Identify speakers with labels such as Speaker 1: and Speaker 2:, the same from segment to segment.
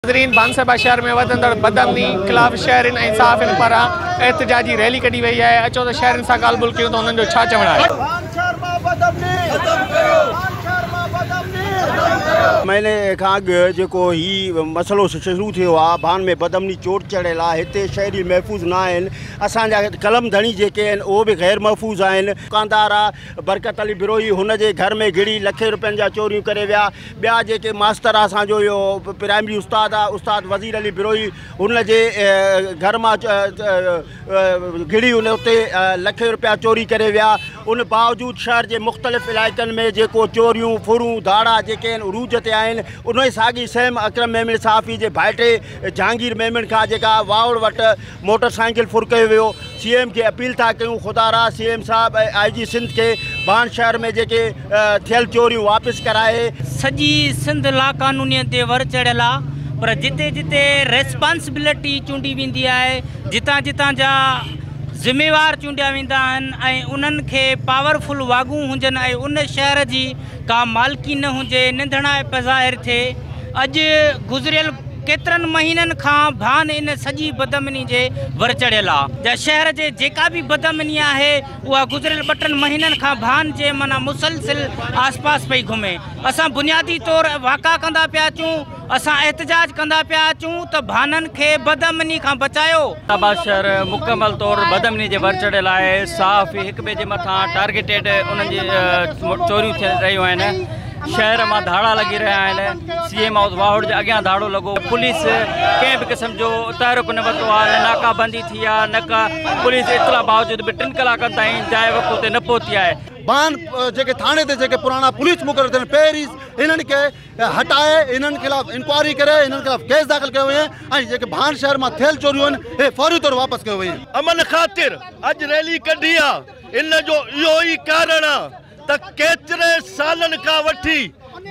Speaker 1: बांसवाड़ा शहर में वधंदड़ बदअमनी खिलाफ शहरन ऐं साफ़िन पारां एहतजाजी रैली कढी वई है। अचो त शहरन सां ॻाल्हि कयूं त उन्हनि जो छा चवणु आहे।
Speaker 2: महीने खां अॻु जेको ही मसलो शुरू थियो आहे, भान में बदअमनी चोट चढ़ियल आहे। हिते शहरी महफ़ूज़ न आहिनि। असांजा कलम धणी जेके आहिनि उहे बि ग़ैर महफ़ूज़ आहिनि। दुकानदार आहे बरकत अली बिरोही, हुनजे घर में घिड़ी लखे रुपयनि जा चोरियूं करे विया। ॿिया जेके मास्टर आहे, असांजो इहो प्राइमरी उस्ताद आहे उस्ताद वज़ीर अली बिरोही, हुनजे घर मां घिड़ी हुन उते लखे रुपया चोरी करे विया। उन बावजूदि शहर जे मुख़्तलिफ़ इलाइक़नि में जेको चोरियूं फुरूं धाड़ा जेके आहिनि उरूज ते आहिनि। उन ई साॻी सेम अकरम मेमन साफ़ी जे भाइटे जहांगीर मेमन खां जेका वावड़ वटि मोटरसाइकिल फुर कयो वियो। CM खे अपील था कयूं ख़ुदा CM साहब IG सिंध के बान शहर में जेके थियल चोरियूं वापसि कराए।
Speaker 3: सॼी सिंध लाक़ानूनीअ ते वर चढ़ियल आहे, पर जिते जिते रेस्पॉन्सिबिलिटी चूंडी वेंदी आहे, जितां जितां जा ज़िम्मेवार चूंडिया वेंदा आहिनि ऐं उन्हनि खे पावरफुल वागू हुजनि ऐं उन शहर जी का मालिकी न हुजे, निंदड़ा पे ज़ाहिर थिए। अॼु गुज़िरियल केतिरनि महीननि खां भान इन सॼी बदअमनी जे वर चढ़ियल आहे। शहर जे जेका बि बदअमनी आहे उहा गुज़िरियल 2-3 महीननि खां भान जे माना मुसलसिल आसपास पई घुमे। असां बुनियादी तौर वाक़ा कंदा पिया अचूं, असां एहतजाज कंदा पिया अचूं त भाननि खे बदअमनी खां बचायो।
Speaker 4: आबाद शहर मुकम्मल तौर बदअमनी जे वर चढ़ियल आहे। साफ़ हिक ॿिए जे मथां टारगेटेड उन्हनि जी चोरियूं थी रहियूं आहिनि। शहर में धाड़ा लगी रहा है। CM हाउस वाहड़ के अॻियां धाड़ो लगो। पुलिस कंहिं भी किस्म जो तहरुक न वरितो आहे, न नाकाबंदी थी आहे, न का पुलिस इतला बावजूद भी 3 कलाकनि ताईं जाइ वक़्त ते न पहुती आहे।
Speaker 5: बान जेके थाने ते जेके पुराना पुलिस मुक़रर थियनि पहिरीं इन्हनि खे हटाए, इन्हनि खिलाफ़ इंक्वायरी करे, इन्हनि खिलाफ़ केस दाख़िल कयो वञे ऐं जेके भान शहर में थियल चोरियूं आहिनि हे फौरी तौर वापसि कयो वञे।
Speaker 6: अमन ख़ातिर अॼु रैली कढी आहे। इन जो इहो ई कारण आहे त केतिरे सालनि खां वठी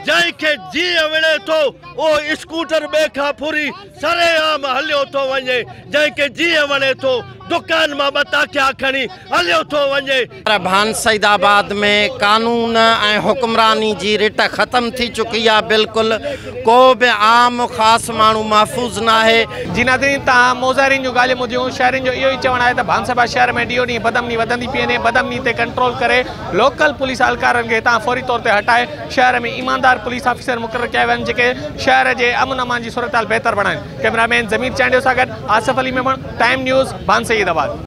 Speaker 6: जंहिंखे जीअं विणे थो उहो स्कूटर ॿिए खां फुरी सरेआम हलियो थो वञे। जंहिंखे जीअं वणे थो दुकान मां बताखिया खणी हलियो थो वञे।
Speaker 7: भान सईदाबाद में कानून ऐं हुक्मरानी जी रिट ख़त्म थी चुकी आहे। बिल्कुलु को बि आम ख़ासि माण्हू महफ़ूज़ न आहे।
Speaker 1: जी नाज़रीन, तव्हां मोज़ारिन जूं ॻाल्हियूं ॿुधियूं। शहरनि जो इहो ई चवणु आहे त बांसवाड़ा शहर में ॾींहों ॾींहुं बदअमनी वधंदी पई वञे। बदअमनी ते कंट्रोल करे लोकल पुलिस एहलकारनि खे हितां फौरी तौर ते हटाए शहर में ईमानदार पुलिस ऑफिसर मुक़रर कया विया आहिनि जेके शहर जे अमन अमान जी सूरत हाल बहितर बणाइनि। कैमरामैन ज़मीर चांडियो सां गॾु आसिफ अली मेमण, टाइम न्यूज़, बान सईदाबाद।